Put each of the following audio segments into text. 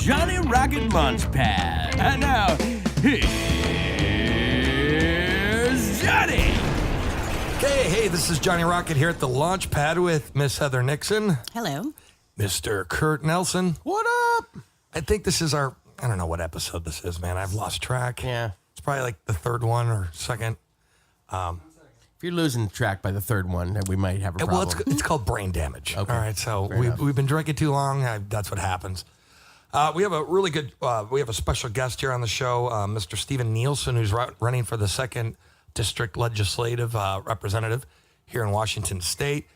Johnny Rocket Launchpad. And now, here's Johnny. Hey, this is Johnny Rocket here at the Launchpad with Miss Heather Nixon. Hello. Mr. Kurt Nelson. What up? I think this is I don't know what episode this is, man. I've lost track. Yeah. It's probably like the third one or second. If you're losing track by the third one, then we might have a problem. Well, it's called brain damage. Okay. All right, so Fair enough. we've been drinking too long. That's what happens. We have a really good, we have a special guest here on the show, Mr. Stephen Nielson, who's running for the 2nd District Legislative Representative here in Washington State.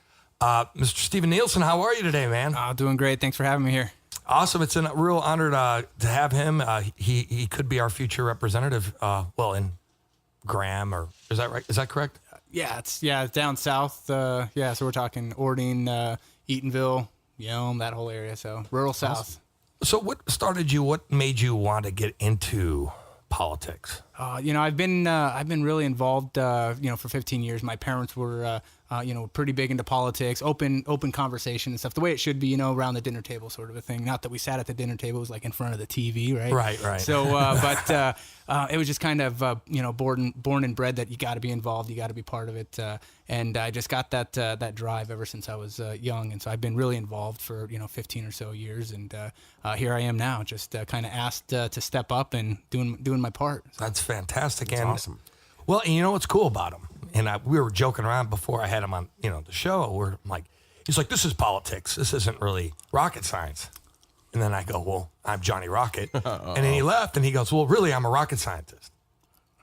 Mr. Stephen Nielson, how are you today, man? Doing great. Thanks for having me here. Awesome. It's a real honor to have him. He could be our future representative, in Graham, or is that right? Is that correct? Yeah, it's down south. So we're talking Ording, Eatonville, Yelm, that whole area. So rural south. So what made you want to get into politics? I've been really involved, for 15 years. My parents were, pretty big into politics, open conversation and stuff, the way it should be, around the dinner table sort of a thing. Not that we sat at the dinner table, it was like in front of the TV, right? Right. So, but it was just kind of, born and bred that you got to be involved, you got to be part of it. And I just got that drive ever since I was young. And so I've been really involved for, 15 or so years. And here I am now, just kind of asked to step up and doing my part. That's fantastic. That's and awesome. Well, and you know what's cool about him? And we were joking around before I had him on, the show. He's like, this is politics. This isn't really rocket science. And then I go, well, I'm Johnny Rocket. And then he left and he goes, well, really, I'm a rocket scientist.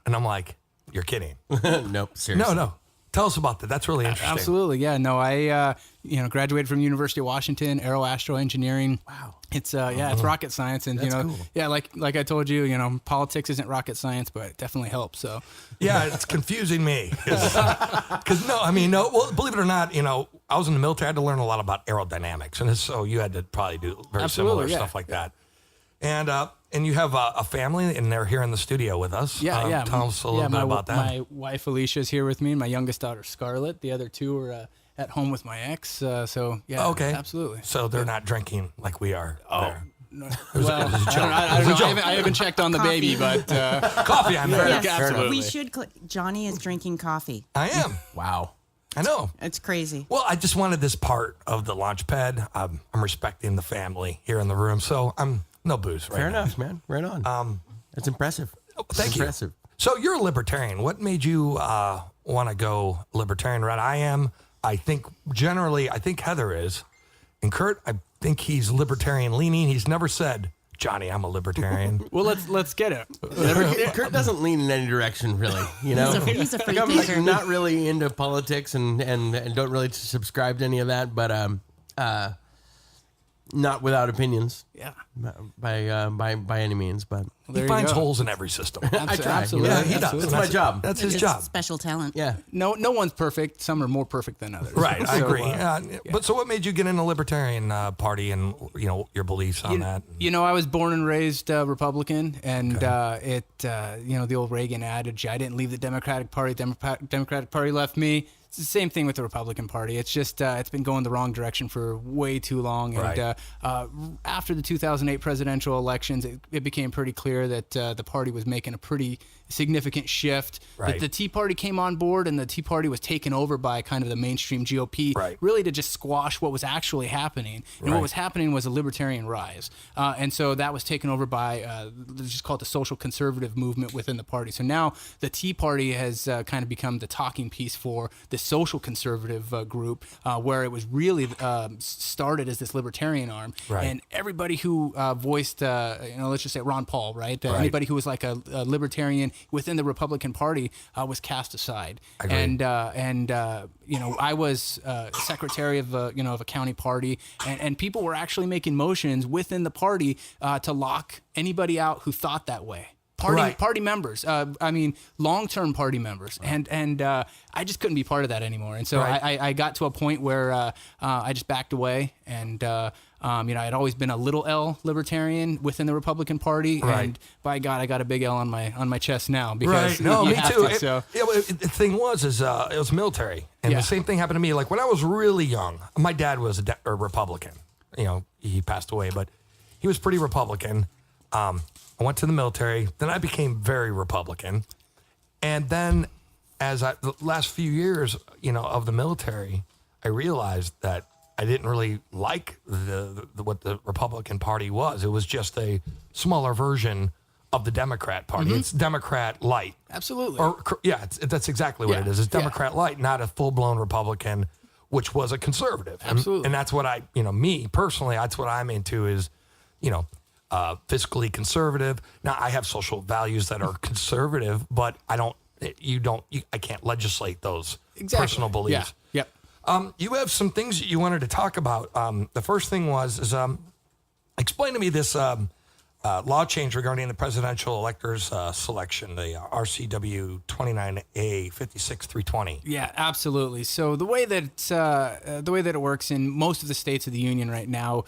And I'm like, you're kidding. Nope, seriously. No. Tell us about that. That's really interesting. Absolutely, yeah. No, I graduated from University of Washington, Aeroastro Engineering. Wow. It's it's rocket science, and That's cool. yeah, like I told you, politics isn't rocket science, but it definitely helps. So Yeah, it's confusing me. Well, believe it or not, I was in the military. I had to learn a lot about aerodynamics, and so you had to probably do very Absolutely, similar yeah. stuff like that. And you have a family, and they're here in the studio with us. yeah. Tell us a little bit about that. My wife Alicia's here with me, and my youngest daughter Scarlett. The other two are at home with my ex. Okay. Absolutely. So they're not drinking like we are. There. No, It was a I joke. don't know. I haven't checked on the baby, but Coffee, I'm there. Yes, absolutely. we should. Johnny is drinking coffee. I am. Wow. I know. It's crazy. Well, I just wanted this part of the launch pad. I'm respecting the family here in the room, so I'm no booze right Fair now. enough, man. Right on. That's impressive. Thank you. Impressive. So you're a libertarian. What made you want to go libertarian? Right, I am. I think Heather is. And Kurt, I think he's libertarian leaning. He's never said, Johnny, I'm a libertarian. well, let's get it. Kurt doesn't lean in any direction, really. He's a free I'm thinker. not really into politics and don't really subscribe to any of that, but not without opinions. Yeah. By any means, but He finds holes in every system. I try. Absolutely. Yeah, he does. That's my job. That's his It's job. special talent. Yeah. No one's perfect. Some are more perfect than others. Right, I So, agree. yeah. But so what made you get in the libertarian party and, your beliefs on that? I was born and raised Republican, and the old Reagan adage, I didn't leave the Democratic Party, Democratic Party left me. It's the same thing with the Republican Party. It's just it's been going the wrong direction for way too long. And after the 2008 presidential elections, it became pretty clear that the party was making a pretty significant shift. Right. The Tea Party came on board, and the Tea Party was taken over by kind of the mainstream GOP, Right. really to just squash what was actually happening. And what was happening was a libertarian rise. And so that was taken over by, let's just call it the social conservative movement within the party. So now the Tea Party has kind of become the talking piece for the social conservative group, where it was really started as this libertarian arm. Right. And everybody who voiced, let's just say Ron Paul, right? Anybody who was like a libertarian within the Republican Party was cast aside. I agree. And I was secretary of a county party, and people were actually making motions within the party to lock anybody out who thought that way. Party members. Long-term party members, and I just couldn't be part of that anymore. And so I got to a point where I just backed away, and I'd always been a little L libertarian within the Republican Party, and by God, I got a big L on my chest now because No, you me have too. to, The thing was, it was military, and the same thing happened to me. Like when I was really young, my dad was a Republican. He passed away, but he was pretty Republican. I went to the military. Then I became very Republican. And then the last few years, of the military, I realized that I didn't really like what the Republican Party was. It was just a smaller version of the Democrat Party. It's Democrat light. Absolutely. That's exactly what it is. It's Democrat light, not a full-blown Republican, which was a conservative. Absolutely. And that's what me personally, that's what I'm into is, fiscally conservative. Now I have social values that are conservative, but I can't legislate those personal beliefs. Yeah. Yep. You have some things that you wanted to talk about. The first thing is explain to me this law change regarding the presidential electors selection, the RCW 29A 56320. Yeah, absolutely. So the way that it works in most of the states of the union right now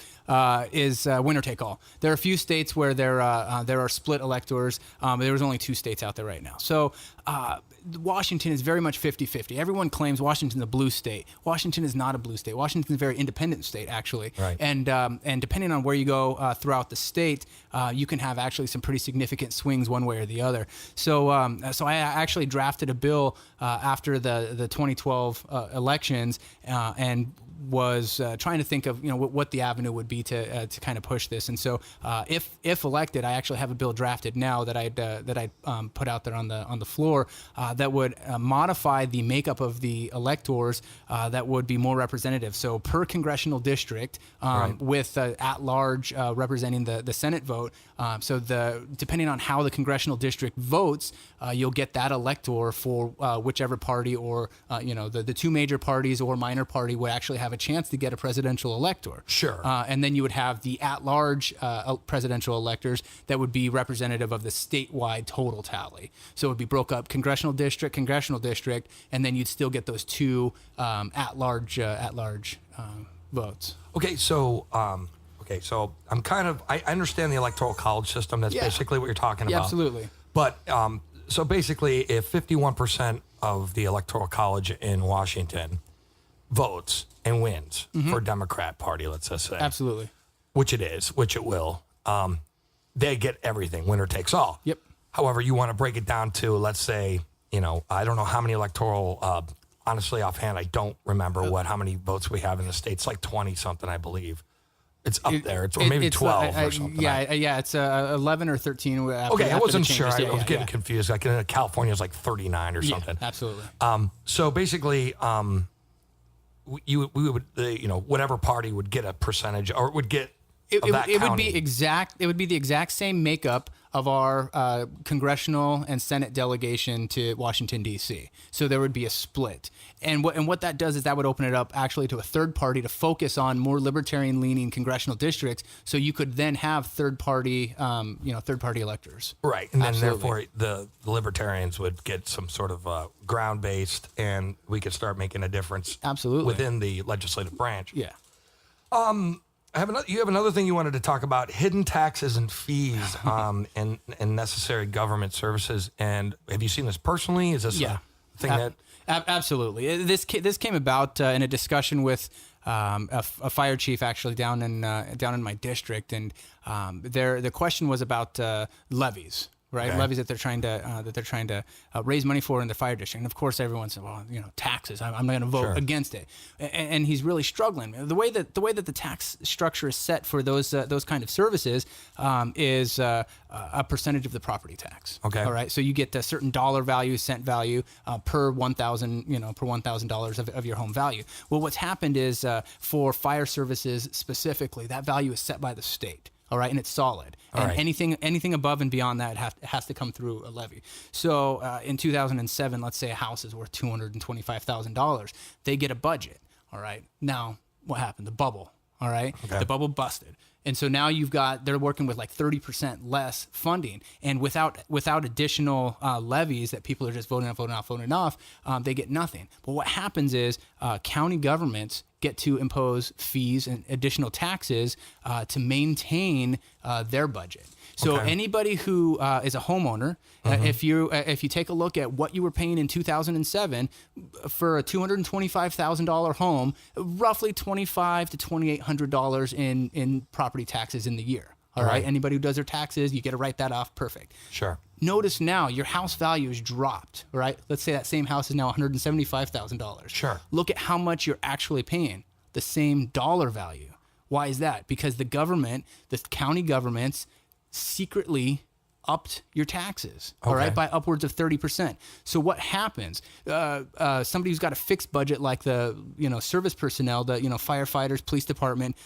is winner take all. There are a few states where there are split electors. There was only 2 states out there right now. So Washington is very much 50-50. Everyone claims Washington's a blue state. Washington is not a blue state. Washington's a very independent state, actually. Right. And depending on where you go throughout the state, you can have actually some pretty significant swings one way or the other. So I actually drafted a bill after the 2012 elections and was trying to think of what the avenue would be to kind of push this. And so if elected, I actually have a bill drafted now that I'd put out there on the floor that would modify the makeup of the electors that would be more representative. So per congressional district, with at large representing the Senate vote. So depending on how the congressional district votes, you'll get that elector for whichever party or the 2 major parties or minor party would actually have a chance to get a presidential elector. Sure. And then you would have the at-large presidential electors that would be representative of the statewide total tally. So it would be broke up congressional district, and then you'd still get those 2 at-large votes. Okay, so I understand the electoral college system. That's basically what you're talking about. Yeah, absolutely. But so basically, if 51% of the electoral college in Washington votes and wins for Democrat Party, let's just say, Absolutely. which it will, they get everything. Winner takes all. Yep. However, you want to break it down to, let's say, I don't know how many electoral. Honestly, offhand, I don't remember how many votes we have in the states. Like 20 something, I believe. It's up there. It's maybe 12 or something. Yeah. It's 11 or 13. Okay, I wasn't sure. I was getting yeah. confused. Like in California, it's like 39 or something. Absolutely. So basically, we would, whatever party would get a percentage or would get It would be the exact same makeup of our congressional and Senate delegation to Washington D.C. So there would be a split, and what that does is that would open it up actually to a third party to focus on more libertarian leaning congressional districts. So you could then have third party electors. Right, and then Absolutely. therefore the libertarians would get some sort of ground based, and we could start making a difference. Absolutely. Within the legislative branch. Yeah. You have another thing you wanted to talk about: hidden taxes and fees, and necessary government services. And have you seen this personally? Is this a thing that? Absolutely. This came about in a discussion with a fire chief actually down in my district, and the question was about levies. Right, Okay. levies that they're trying to raise money for in the fire district, and of course everyone said, "Well, taxes. I'm not going to vote Sure. against it." And he's really struggling. The way that the tax structure is set for those kind of services is a percentage of the property tax. Okay. All right. So you get a certain dollar value, cent value per $1,000 of your home value. Well, what's happened is for fire services specifically, that value is set by the state. All right, and it's solid. All And right. anything above and beyond that has to come through a levy. So in 2007, let's say a house is worth $225,000. They get a budget. All right. Now, what happened? The bubble. All right. Okay. The bubble busted. And so now they're working with like 30% less funding, and without additional levies that people are just voting off, they get nothing. But what happens is county governments get to impose fees and additional taxes to maintain their budget. So Okay. anybody who is a homeowner, if you take a look at what you were paying in 2007 for a $225,000 home, roughly $2,500 to $2,800 in property taxes in the year. All right. Right. Anybody who does their taxes, you get to write that off. Perfect. Sure. Notice now your house value is dropped, right? Let's say that same house is now $175,000. Sure. Look at how much you're actually paying, the same dollar value. Why is that? Because the government, the county governments, secretly upped your taxes, all right, by upwards of 30%. So what happens? Somebody who's got a fixed budget, like the service personnel, the firefighters, police department,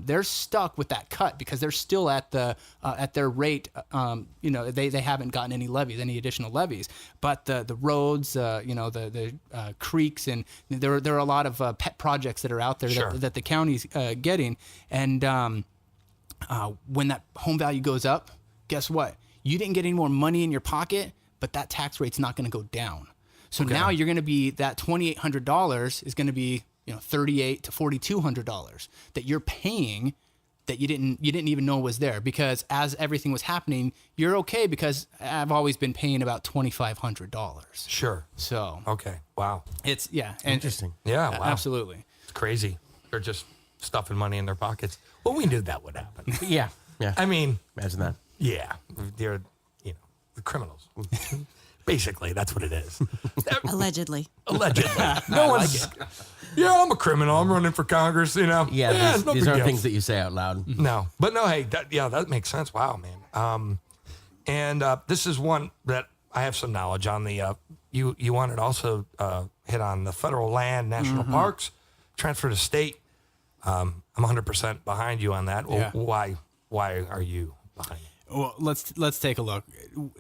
they're stuck with that cut because they're still at their rate. They haven't gotten any levies, any additional levies. But the roads, the creeks, and there are a lot of pet projects that are out there that the county's getting. And when that home value goes up, guess what? You didn't get any more money in your pocket, but that tax rate's not going to go down. So now you're going to be, that $2,800 is going to be, $3,800 to $4,200 that you're paying that you didn't even know was there, because as everything was happening, you're okay because I've always been paying about $2,500. Sure. So Okay. Wow. it's Interesting. Yeah. Wow. absolutely. It's crazy. They're just stuffing money in their pockets. Well, we knew that would happen. Yeah. I mean, Imagine that. yeah, they're the criminals. Basically, that's what it is. Allegedly. Allegedly. No one's. Yeah, I'm a criminal. I'm running for Congress. Yeah, it's no these big aren't deal. things that you say out loud. No, but no. Hey, that makes sense. Wow, man. And this is one that I have some knowledge on. The you wanted to also hit on the federal land, national parks, transfer to state. I'm 100% behind you on that. Well, Yeah. Why are you behind it? Well, let's take a look.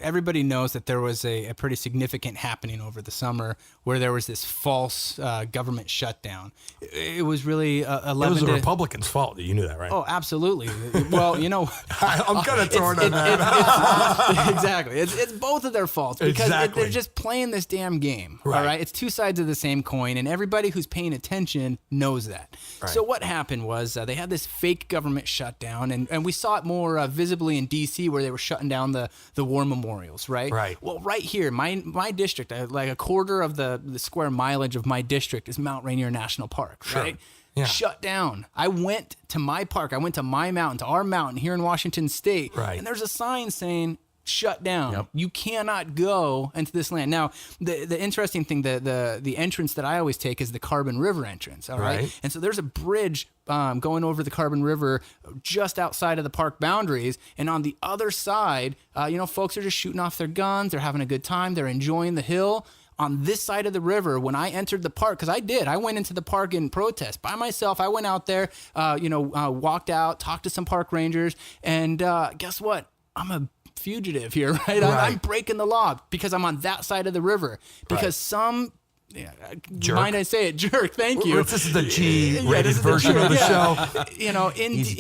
Everybody knows that there was a pretty significant happening over the summer where there was this false government shutdown. It was really 11 It was the to... Republicans' fault. You knew that, right? Oh, absolutely. Well, I'm kind of torn on that. exactly. It's both of their faults because Exactly. they're just playing this damn game. Right. All right. It's two sides of the same coin, and everybody who's paying attention knows that. Right. So what happened was they had this fake government shutdown, and we saw it more visibly in D.C. where they were shutting down the war memorials. Right. Right. Well, right here, my district, like a quarter of the square mileage of my district is Mount Rainier National Park. Sure. Right. Yeah. Shut down. I went to my park. I went to my mountain, to our mountain here in Washington State. Right. And there's a sign saying, shut down. You cannot go into this land. Now, the interesting thing, the entrance that I always take is the Carbon River entrance. All right. Right. And so there's a bridge going over the Carbon River just outside of the park boundaries. And on the other side, folks are just shooting off their guns. They're having a good time. They're enjoying the hill. On this side of the river, when I entered the park, because I went into the park in protest by myself. I went out there, walked out, talked to some park rangers, and guess what? I'm a fugitive here, right? I'm breaking the law because I'm on that side of the river. Because some, Jerk. mind I say it, jerk. Thank you. This is the G-rated this is the version G- of the yeah. show.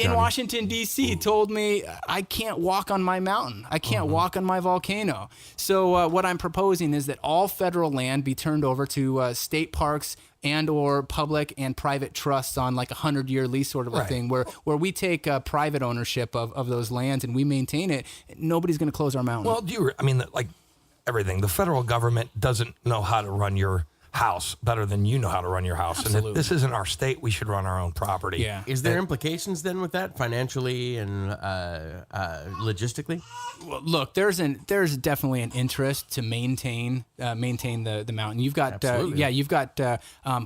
In Washington, D.C., told me I can't walk on my mountain. I can't walk on my volcano. So what I'm proposing is that all federal land be turned over to state parks and or public and private trusts on like a 100-year lease sort of a thing where we take private ownership of those lands and we maintain it. Nobody's going to close our mountain. Well, like everything, the federal government doesn't know how to run your house better than you know how to run your house. Absolutely. And if this isn't our state, we should run our own property. Yeah. Is there implications then with that financially and logistically? Well, look, there's definitely an interest to maintain the mountain. You've got you've got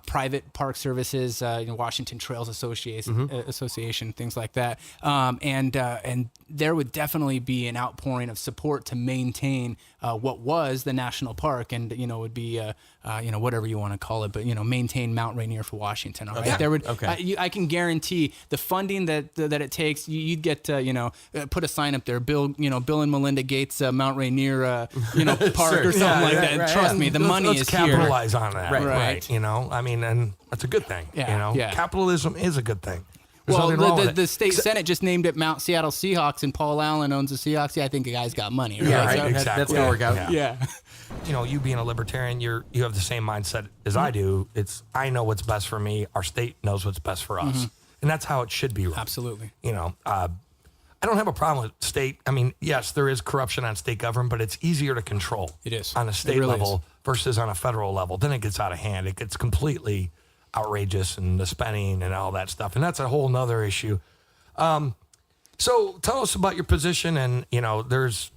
private park services, Washington Trails Association, things like that, and there would definitely be an outpouring of support to maintain what was the national park, and would be whatever you want to call it, but maintain Mount Rainier for Washington. All right, Okay. there would. Okay. I can guarantee the funding that it takes. You'd get put a sign up there, Bill and Melinda Gates Mount Rainier park or something like that. right, Trust me, the money let's is here. capitalize on that. Right. And that's a good thing. Yeah. Capitalism is a good thing. There's Well, nothing wrong with the it. state Senate just named it Mount Seattle Seahawks, and Paul Allen owns the Seahawks. Yeah, I think the guy's got money. Right? Yeah, right. So- Exactly. That's going to work out. Yeah. You being a libertarian, you have the same mindset as I do. It's I know what's best for me. Our state knows what's best for us, and that's how it should be run. Absolutely. I don't have a problem with state. I mean, yes, there is corruption on state government, but it's easier to control. It is. On a It state really level is. versus on a federal level. Then it gets out of hand. It gets completely outrageous and the spending and all that stuff. And that's a whole nother issue. So tell us about your position, and there's,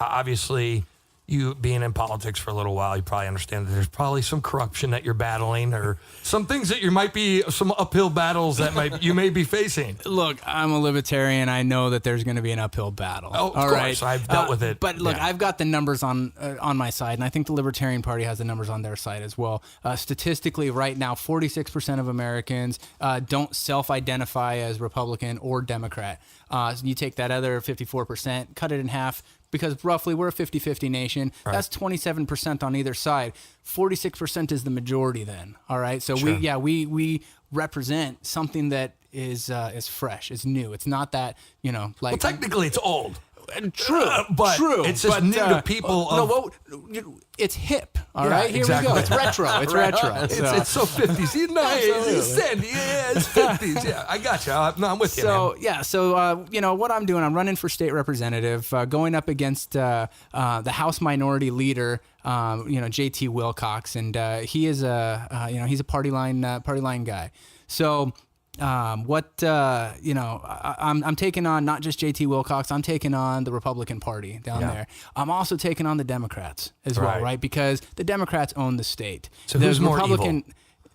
obviously you being in politics for a little while, you probably understand that there's probably some corruption that you're battling, or some things that you might be some uphill battles that you may be facing. Look, I'm a libertarian. I know that there's going to be an uphill battle. Oh, of course, I've dealt with it. But look, Yeah. I've got the numbers on my side, and I think the Libertarian Party has the numbers on their side as well. Statistically, right now, 46% of Americans don't self-identify as Republican or Democrat. So you take that other 54%, cut it in half, because roughly we're a 50-50 nation. Right. That's 27% on either side. 46% is the majority then. All right. So Sure. we represent something that is fresh, is new. It's not that, Well, technically, it's old. True, but true. it's just new to people. It's hip. All Yeah, right, here exactly. we go. It's retro. It's retro. It's so 50s. It's 70s. Yeah, it's 50s. Yeah, I got you. I'm with you, man. So what I'm doing, I'm running for state representative, going up against the House Minority Leader, JT Wilcox, and he is he's a party line guy. So. I'm taking on not just JT Wilcox, I'm taking on the Republican Party down there. I'm also taking on the Democrats as well, right? Because the Democrats own the state. So the who's more Republican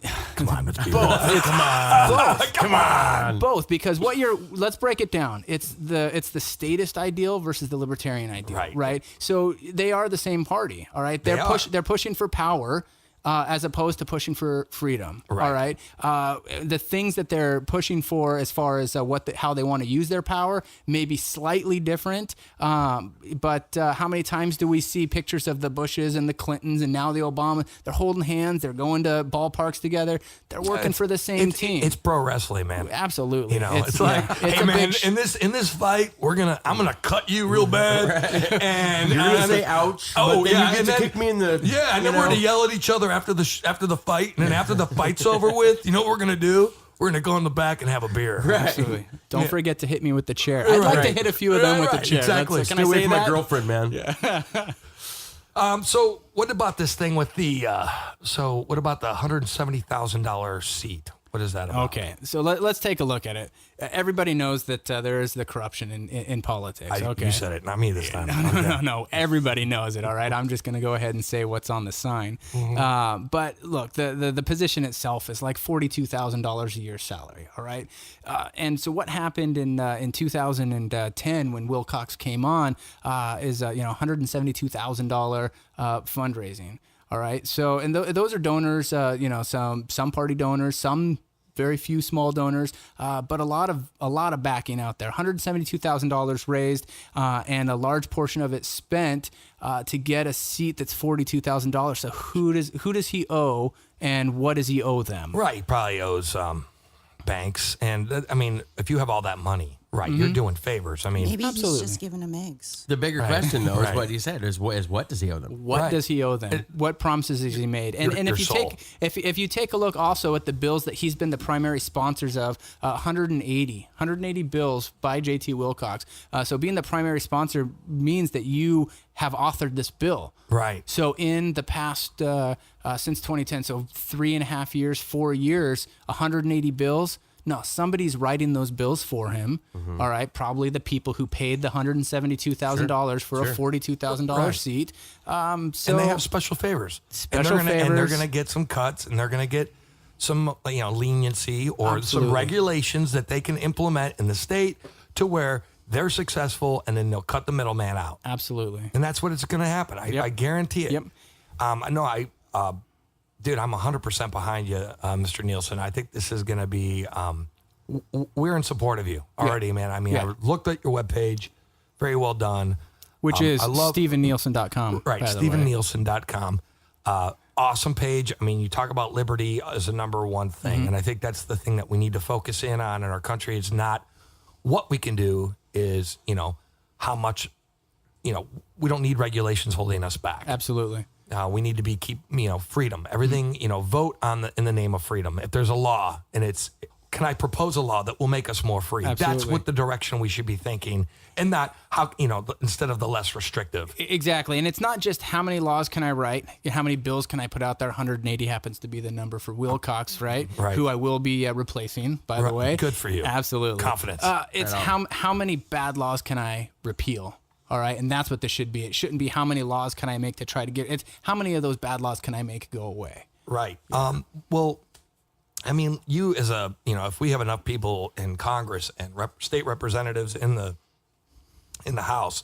evil? Come on, let's keep both. Come on. Both, because let's break it down. It's the statist ideal versus the libertarian ideal, right? So they are the same party, all right? They're pushing for power. As opposed to pushing for freedom. Right. All right. The things that they're pushing for, as far as how they want to use their power, may be slightly different. But how many times do we see pictures of the Bushes and the Clintons and now the Obama? They're holding hands. They're going to ballparks together. They're working for the same team. It's pro wrestling, man. Absolutely. It's like, hey man, in this fight, I'm gonna cut you real bad, and You're gonna say ouch. Oh, but then yeah, you and get to then- kick me in the. Yeah, and then we're gonna yell at each other after the fight, and then after the fight's over with, you know what we're gonna do? We're gonna go in the back and have a beer. Right. Absolutely. Don't forget to hit me with the chair. I'd like to hit a few of them with the chair. Exactly. Can Stay I away say from my that? girlfriend, man. So what about this thing with the? What about the $170,000 seat? What is that about? Okay, so let's take a look at it. Everybody knows that there is the corruption in politics. Okay, You said it, not me this time. No. Everybody knows it. All right, I'm just going to go ahead and say what's on the sign. But look, the position itself is like $42,000 a year salary. All right, and so what happened in 2010 when Wilcox came on is $172,000 fundraising. All right. So, and those are donors, some party donors, some very few small donors, but a lot of backing out there. $172,000 raised, and a large portion of it spent to get a seat that's $42,000. So who does he owe, and what does he owe them? Right. He probably owes banks, and if you have all that money, right, you're doing favors. Maybe Absolutely. he's just giving them eggs. The bigger question, though, is Right. what you said. Is what does he owe them? What Right. does he owe them? What promises has he made? And Your if you soul. if you take a look also at the bills that he's been the primary sponsors of, 180 bills by JT Wilcox. So being the primary sponsor means that you have authored this bill. Right. So in the past, since 2010, so 3.5 years, 4 years, 180 bills. No, somebody's writing those bills for him. All right, probably the people who paid the $172,000 for a $42,000 Right. seat. So And they have special favors. Special and favors. they're gonna get some cuts, and they're gonna get some leniency or Absolutely. some regulations that they can implement in the state to where they're successful, and then they'll cut the middleman out. Absolutely. And that's what it's gonna happen. I guarantee it. Yep. Dude, I'm 100% behind you, Mr. Nielsen. I think this is going to be, we're in support of you already, man. I mean, Yeah. I looked at your webpage. Very well done. Which is I love- StephenNielsen.com. Right, StephenNielsen.com. Awesome page. I mean, you talk about liberty as a number one thing, and I think that's the thing that we need to focus in on in our country. It's not what we can do, is, how much, we don't need regulations holding us back. Absolutely. We need to keep freedom. Everything, vote in the name of freedom. If there's a law and it's can I propose a law that will make us more free? That's Absolutely. what the direction we should be thinking, and not how, instead of the less restrictive. Exactly. And it's not just how many laws can I write, how many bills can I put out there. 180 happens to be the number for Wilcox, right? Right. Who I will be replacing, by the Right. way. Good for you. Absolutely. Confidence. It's how many bad laws can I repeal? All right. And that's what this should be. It shouldn't be how many laws can I make to try to get, it's how many of those bad laws can I make go away? Right. Well, I mean, you as a, if we have enough people in Congress and state representatives in the House,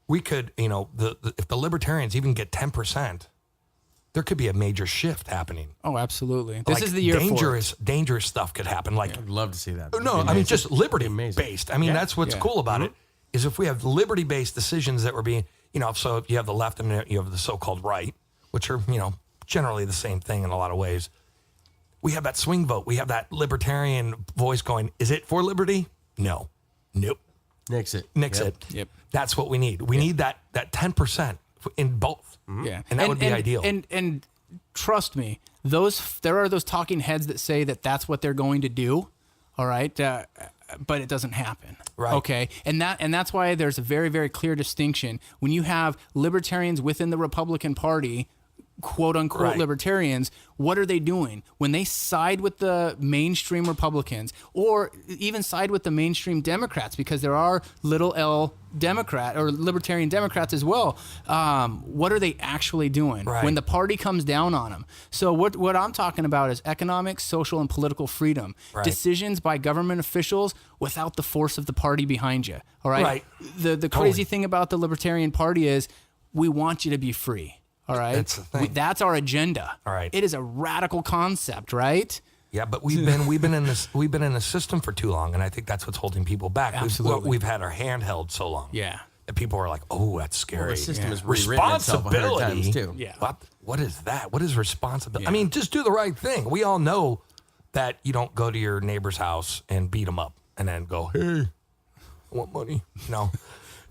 we could, if the Libertarians even get 10%, there could be a major shift happening. Oh, absolutely. This Like, is the year dangerous stuff could happen. Like, I'd love to see that. no, I mean, just liberty based. I mean, that's what's Yeah. cool about it is if we have liberty based decisions that were being, so if you have the left and you have the so-called right, which are, generally the same thing in a lot of ways. We have that swing vote. We have that libertarian voice going, is it for liberty? No. Nope. Nix it. Nix it. Yep. That's what we need. We need that 10% in both. Yeah. And that would be ideal. And trust me, there are those talking heads that say that that's what they're going to do. All right. But it doesn't happen. Right. Okay. And that's why there's a very, very clear distinction when you have libertarians within the Republican Party, quote unquote Right. libertarians. What are they doing when they side with the mainstream Republicans or even side with the mainstream Democrats? Because there are little L Democrat or libertarian Democrats as well. What are they actually doing Right. when the party comes down on them? So what I'm talking about is economic, social, and political freedom. Right. Decisions by government officials without the force of the party behind you. All right. Right. The crazy thing about the Libertarian Party is we want you to be free. All right. That's the thing. That's our agenda. All right. It is a radical concept, right? Yeah, but we've been in the system for too long, and I think that's what's holding people back. Absolutely. We've had our hand held so long. Yeah. That people are like, oh, that's scary. the system has rewritten itself 100 times, too. Yeah. What is that? What is responsibility? I mean, just do the right thing. We all know that you don't go to your neighbor's house and beat them up and then go, hey, I want money. No.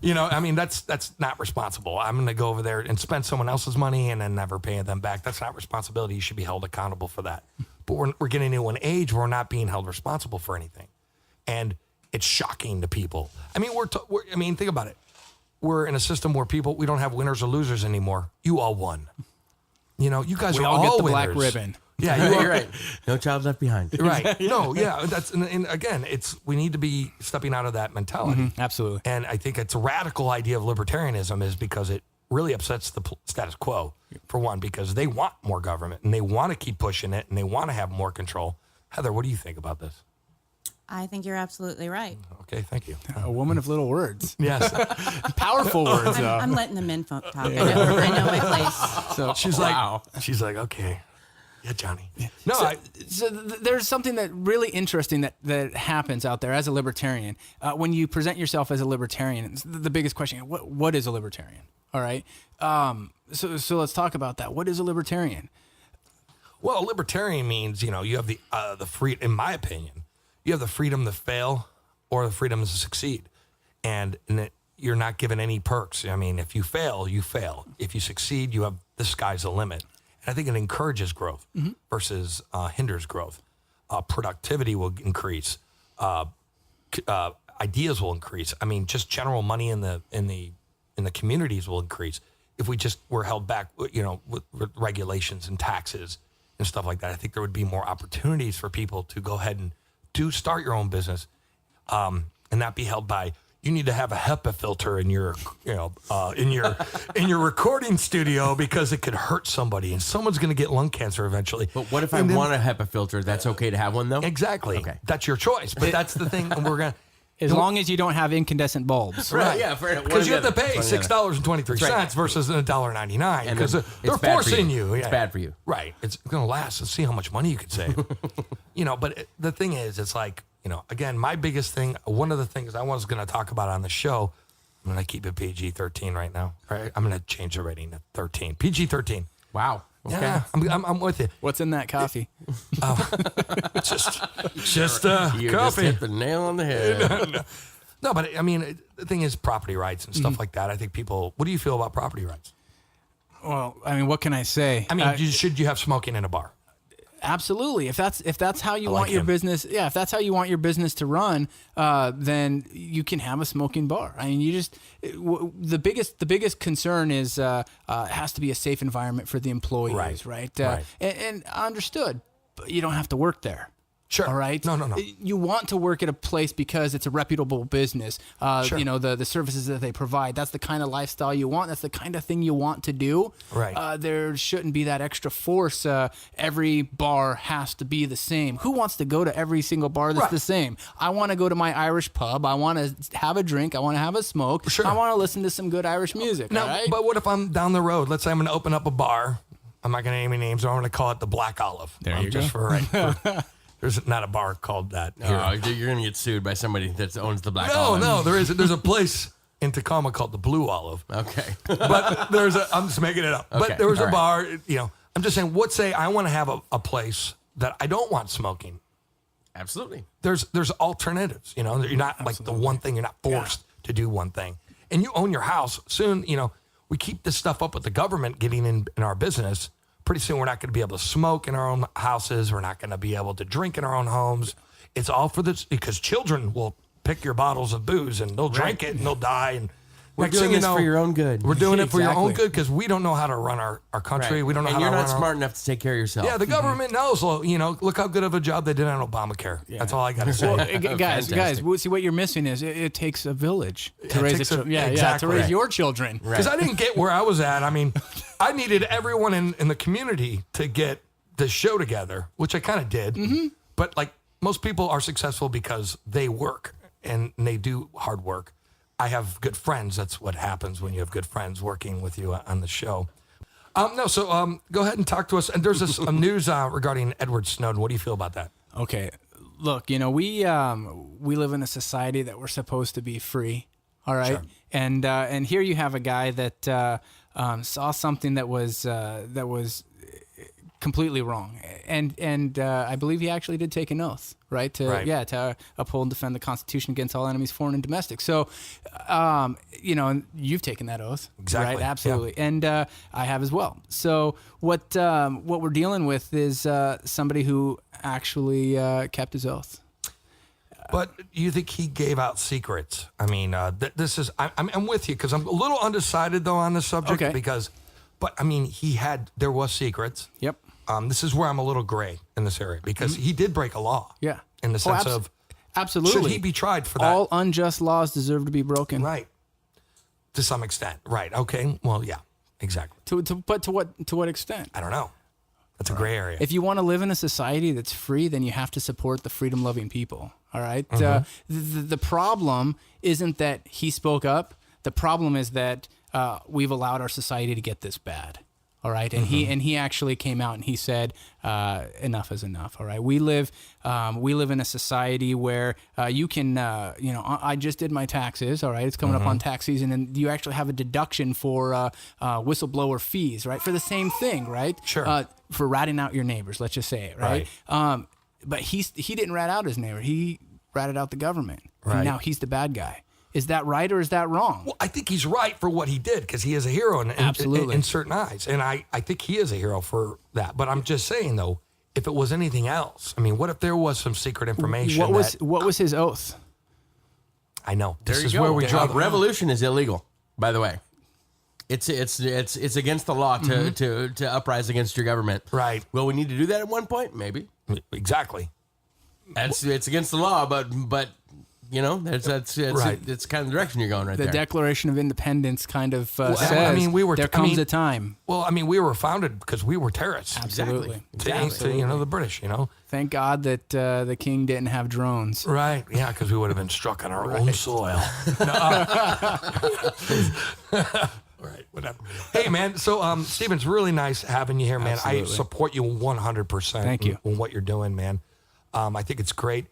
I mean, that's not responsible. I'm going to go over there and spend someone else's money and then never pay them back. That's not responsibility. You should be held accountable for that. But we're getting into an age where we're not being held responsible for anything. And it's shocking to people. I mean, think about it. We're in a system where we don't have winners or losers anymore. You all won. You guys We are all all get the winners. black ribbon. Yeah, You're right. No child left behind. Right. No, yeah. And again, we need to be stepping out of that mentality. Absolutely. And I think it's a radical idea of libertarianism is because it really upsets the status quo, for one, because they want more government and they want to keep pushing it and they want to have more control. Heather, what do you think about this? I think you're absolutely right. Okay, thank you. A woman of little words. Yes. Powerful words. I'm letting the men talk. I know my place. So She's like, okay. Yeah, Johnny. No, So there's something that really interesting that happens out there as a libertarian. When you present yourself as a libertarian, it's the biggest question, what is a libertarian? All right. So let's talk about that. What is a libertarian? well, a libertarian means, you have the free, in my opinion, you have the freedom to fail or the freedom to succeed. And you're not given any perks. I mean, if you fail, you fail. If you succeed, you have the sky's the limit. And I think it encourages growth versus hinders growth. Productivity will increase. Ideas will increase. I mean, just general money in the communities will increase if we just were held back, with regulations and taxes and stuff like that. I think there would be more opportunities for people to go ahead and start your own business, and not be held by. You need to have a HEPA filter in your, in your recording studio because it could hurt somebody, and someone's going to get lung cancer eventually. But what if I want a HEPA filter? That's okay to have one, though? Exactly. Okay. That's your choice. But that's the thing, and we're going to. As long as you don't have incandescent bulbs. Right. Yeah, because you have to pay $6.23 right. versus $1.99 And because they're it's bad forcing for you. you. It's bad for you. Right. It's going to last. Let's see how much money you could save. But the thing is, it's like, again, my biggest thing, one of the things I was going to talk about on the show, I'm going to keep it PG-13 right now. Right. I'm going to change the rating to 13. PG-13. Wow. Okay. Yeah, I'm with you. What's in that coffee? Just You just coffee. hit the nail on the head. No, but I mean, the thing is property rights and stuff like that. I think people, what do you feel about property rights? Well, I mean, what can I say? I mean, should you have smoking in a bar? Absolutely. If that's how you like want your him. business, if that's how you want your business to run, then you can have a smoking bar. I mean, the biggest concern is it has to be a safe environment for the employees, right? Right. And understood, but you don't have to work there. Sure. All right. No. You want to work at a place because it's a reputable business. Sure. You know, the services that they provide. That's the kind of lifestyle you want. That's the kind of thing you want to do. Right. There shouldn't be that extra force. Every bar has to be the same. Who wants to go to every single bar that's Right. the same? I want to go to my Irish pub. I want to have a drink. I want to have a smoke. Sure. I want to listen to some good Irish music. Now, all right? but what if I'm down the road? Let's say I'm going to open up a bar. I'm not going to name any names. I'm going to call it the Black Olive. There you just go. There's not a bar called that here. Oh, you're going to get sued by somebody that owns the Black No, Olive. there isn't. There's a place in Tacoma called the Blue Olive. Okay. But I'm just making it up. Okay, But there was all a right. bar, I'm just saying, say I want to have a place that I don't want smoking. Absolutely. There's alternatives, you're not like the one thing, you're not forced to do one thing. And you own your house. Soon, we keep this stuff up with the government getting in our business. Pretty soon we're not going to be able to smoke in our own houses. We're not going to be able to drink in our own homes. It's all for this because children will pick your bottles of booze and they'll drink it and they'll die. And We're next doing thing you this know, for your own good. We're doing it for your own Exactly. good because we don't know how to run our country. Right. We don't know and how you're to not run smart enough to take care of yourself. Yeah, the government knows. Well, look how good of a job they did on Obamacare. That's all I got to say. Well, guys, Fantastic. see what you're missing is it takes a village to it raise takes to exactly. raise your children. Because I didn't get where I was at. I mean, I needed everyone in the community to get this show together, which I kind of did. Mm-hmm. But like most people are successful because they work and they do hard work. I have good friends. That's what happens when you have good friends working with you on the show. So go ahead and talk to us. And there's this news regarding Edward Snowden. What do you feel about that? Okay, look, we live in a society that we're supposed to be free. All right, and here you have a guy that saw something that was completely wrong, and I believe he actually did take an oath, right? To uphold and defend the Constitution against all enemies, foreign and domestic. So, and you've taken that oath, Exactly, right? Absolutely, and I have as well. So what we're dealing with is somebody who actually kept his oath. But you think he gave out secrets? I mean, this is, I'm with you because I'm a little undecided though on this subject but I mean, there was secrets. Yep. This is where I'm a little gray in this area because he did break a law. Yeah. In the sense of, absolutely. should he be tried for that? All unjust laws deserve to be broken. Right. To some extent. Right. Okay. Well, yeah, exactly. But to what extent? I don't know. That's a gray area. If you want to live in a society that's free, then you have to support the freedom-loving people. All right. The problem isn't that he spoke up. The problem is that we've allowed our society to get this bad. All right. And he actually came out and he said, enough is enough. All right. We live in a society where you can, I just did my taxes. All right. It's coming up on tax season, and you actually have a deduction for whistleblower fees, right? For the same thing, right? Sure. For ratting out your neighbors, let's just say it, right? But he didn't rat out his neighbor. He ratted out the government. Right. And now he's the bad guy. Is that right or is that wrong? Well, I think he's right for what he did because he is a hero Absolutely. in certain eyes. And I think he is a hero for that. But I'm just saying, though, if it was anything else, I mean, what if there was some secret information? What was his oath? I know. There This you is go. where we draw the revolution is illegal, by the way. It's against the law to uprise against your government. Right. Well, we need to do that at one point, maybe. Exactly. It's against the law, but that's Right. it's kind of the direction you're going right The there. Declaration of Independence kind of says I mean, there comes a time. Well, I mean, we were founded because we were terrorists. Absolutely. To the British, Thank God that the king didn't have drones. Right. Yeah, because we would have been struck on our own soil. Right. Whatever. Hey, man. So, Stephen, it's really nice having you here, man. Absolutely. I support you 100%. Thank you. In what you're doing, man. I think it's great.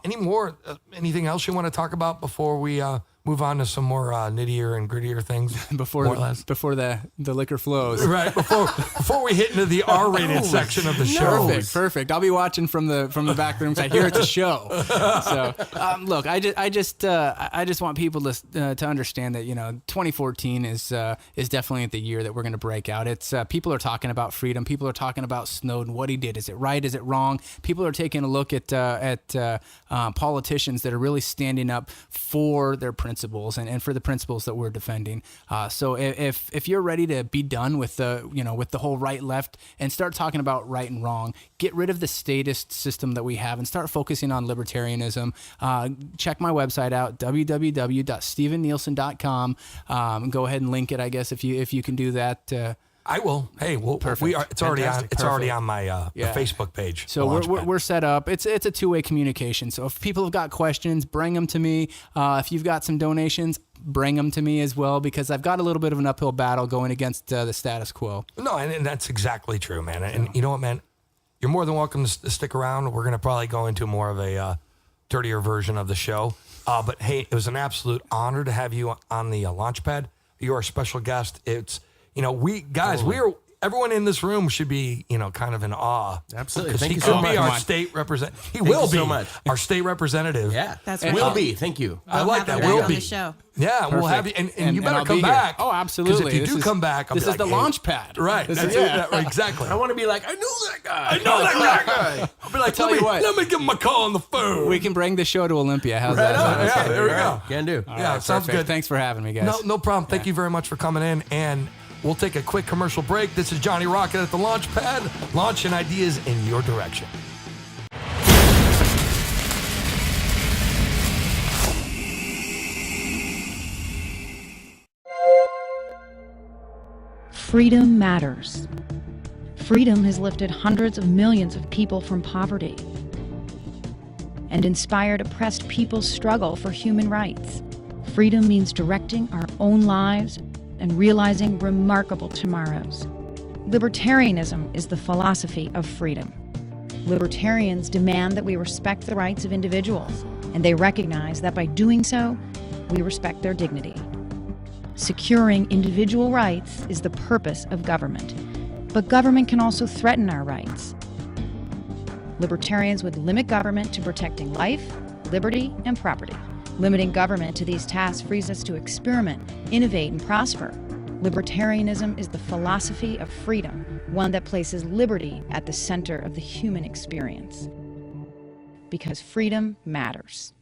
Anything else you want to talk about before we move on to some more nittier and grittier things before more or less? before the liquor flows. Right, before we hit into the R-rated section of the show. Perfect. I'll be watching from the back room side. Here it's a show. So look, I just want people to understand that 2014 is definitely the year that we're going to break out. It's people are talking about freedom. People are talking about Snowden. What he did, is it right? Is it wrong? People are taking a look at politicians that are really standing up for their principles and for the principles that we're defending. So if you're ready to be done with the whole right left and start talking about right and wrong, get rid of the statist system that we have and start focusing on libertarianism. Check my website out, www.stevennielsen.com. Go ahead and link it, I guess, if you can do that. I will. Hey, Perfect. It's already on. It's already on my Facebook page. So we're set up. It's a two-way communication. So if people have got questions, bring them to me. If you've got some donations, bring them to me as well, because I've got a little bit of an uphill battle going against the status quo. No, and that's exactly true, man. And you know what, man? You're more than welcome to stick around. We're gonna probably go into more of a dirtier version of the show. But hey, it was an absolute honor to have you on the Launchpad. You're a special guest. It's everyone in this room should be, kind of in awe. Absolutely. Because Thank he you so could be much. our state representative. He Thank will you be so much. our state representative. Yeah. That's Will right. be. Thank you. I like that. We'll Will on be. the show. Yeah, we'll have you, and you better I'll come be here. back. Oh, absolutely. Because if you do come back, I'll this be is like, the hey. launch pad. Right. This That's is it. Right, exactly. I want to be like, I know that guy. I know that guy. I'll be like, Tell you what. let me give him a call on the phone. We can bring the show to Olympia. How's Right that? on. sound? Yeah, there we go. Can do. All Yeah, right, sounds perfect. good. Thanks for having me, guys. No problem. Thank you very much for coming in. And we'll take a quick commercial break. This is Johnny Rocket at the Launchpad, launching ideas in your direction. Freedom matters. Freedom has lifted hundreds of millions of people from poverty and inspired oppressed people's struggle for human rights. Freedom means directing our own lives and realizing remarkable tomorrows. Libertarianism is the philosophy of freedom. Libertarians demand that we respect the rights of individuals, and they recognize that by doing so, we respect their dignity. Securing individual rights is the purpose of government, but government can also threaten our rights. Libertarians would limit government to protecting life, liberty, and property. Limiting government to these tasks frees us to experiment, innovate, and prosper. Libertarianism is the philosophy of freedom, one that places liberty at the center of the human experience. Because freedom matters.